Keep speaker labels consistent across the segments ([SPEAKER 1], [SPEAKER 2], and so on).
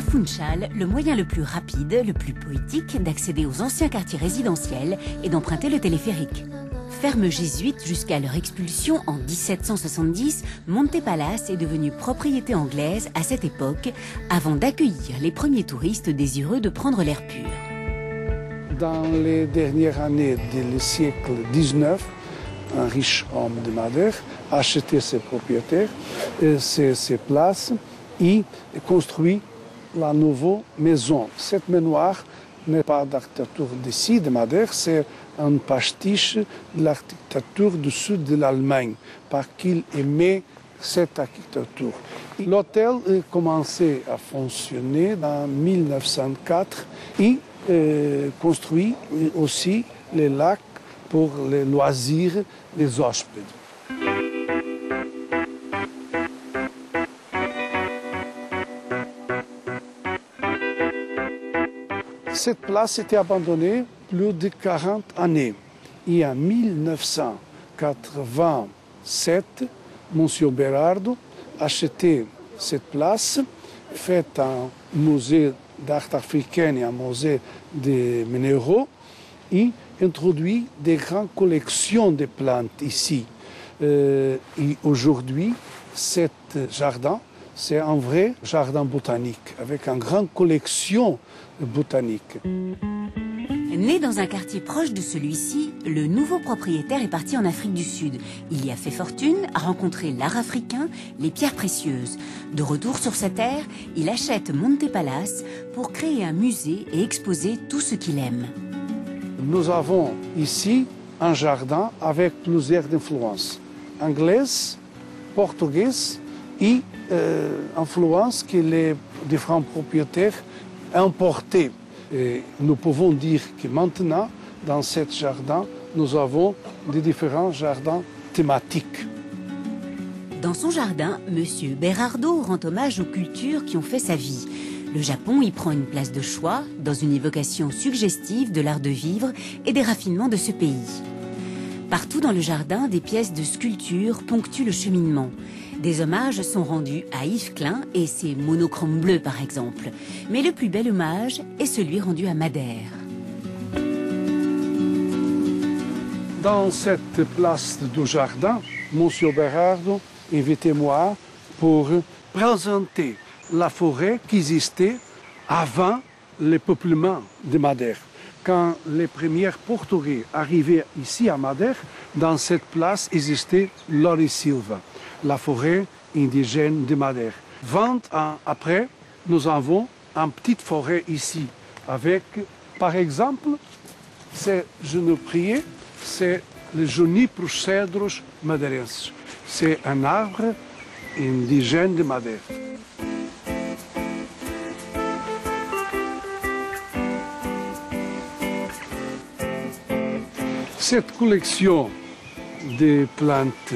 [SPEAKER 1] À Funchal, le moyen le plus rapide, le plus poétique d'accéder aux anciens quartiers résidentiels est d'emprunter le téléphérique. Ferme jésuite jusqu'à leur expulsion en 1770, Monte Palace est devenue propriété anglaise à cette époque, avant d'accueillir les premiers touristes désireux de prendre l'air pur.
[SPEAKER 2] Dans les dernières années du siècle XIX, un riche homme de Madère a acheté ses propriétaires, ses places et construit la nouvelle maison. Cette manoir n'est pas d'architecture d'ici, de Madère, c'est un pastiche de l'architecture du sud de l'Allemagne, parce qu'il aimait cette architecture. L'hôtel a commencé à fonctionner en 1904 et construit aussi les lacs pour les loisirs des hospedes. Cette place était abandonnée plus de 40 années. Et en 1987, M. Berardo a acheté cette place, fait un musée d'art africain et un musée de minéraux, et introduit des grandes collections de plantes ici. Et aujourd'hui, ce jardin, c'est un vrai jardin botanique, avec une grande collection botanique.
[SPEAKER 1] Né dans un quartier proche de celui-ci, le nouveau propriétaire est parti en Afrique du Sud. Il y a fait fortune, a rencontré l'art africain, les pierres précieuses. De retour sur sa terre, il achète Monte Palace pour créer un musée et exposer tout ce qu'il aime.
[SPEAKER 2] Nous avons ici un jardin avec plusieurs influences anglaises, portugaises et influences que les différents propriétaires importaient. Et nous pouvons dire que maintenant, dans ce jardin, nous avons des différents jardins thématiques.
[SPEAKER 1] Dans son jardin, M. Berardo rend hommage aux cultures qui ont fait sa vie. Le Japon y prend une place de choix dans une évocation suggestive de l'art de vivre et des raffinements de ce pays. Partout dans le jardin, des pièces de sculpture ponctuent le cheminement. Des hommages sont rendus à Yves Klein et ses monochromes bleus par exemple. Mais le plus bel hommage est celui rendu à Madère.
[SPEAKER 2] Dans cette place du jardin, M. Berardo invitait moi pour présenter la forêt qui existait avant le peuplement de Madère. Quand les premiers Portugais arrivaient ici à Madère, dans cette place existait l'Orisilva, la forêt indigène de Madère. 20 ans après, nous avons une petite forêt ici, avec, par exemple, c'est Juniprier, c'est le Juniperus cedrus madeirensis. C'est un arbre indigène de Madère. Cette collection de plantes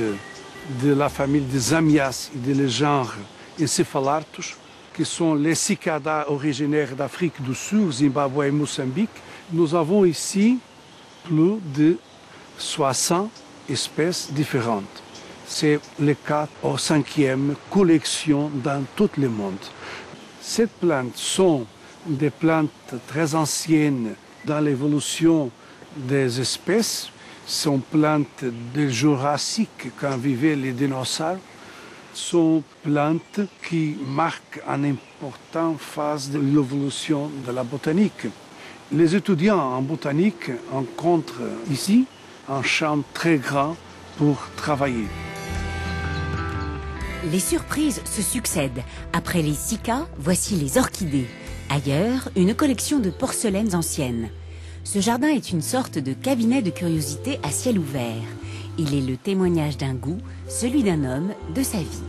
[SPEAKER 2] de la famille des Amias et des genres Encephalartos, qui sont les cicadas originaires d'Afrique du Sud, Zimbabwe et Moçambique, nous avons ici plus de 60 espèces différentes. C'est le 4 ou 5e collection dans tout le monde. Ces plantes sont des plantes très anciennes dans l'évolution des espèces, sont plantes du Jurassique quand vivaient les dinosaures, sont plantes qui marquent une importante phase de l'évolution de la botanique. Les étudiants en botanique rencontrent ici un champ très grand pour travailler.
[SPEAKER 1] Les surprises se succèdent. Après les cycas, voici les orchidées. Ailleurs, une collection de porcelaines anciennes. Ce jardin est une sorte de cabinet de curiosité à ciel ouvert. Il est le témoignage d'un goût, celui d'un homme, de sa vie.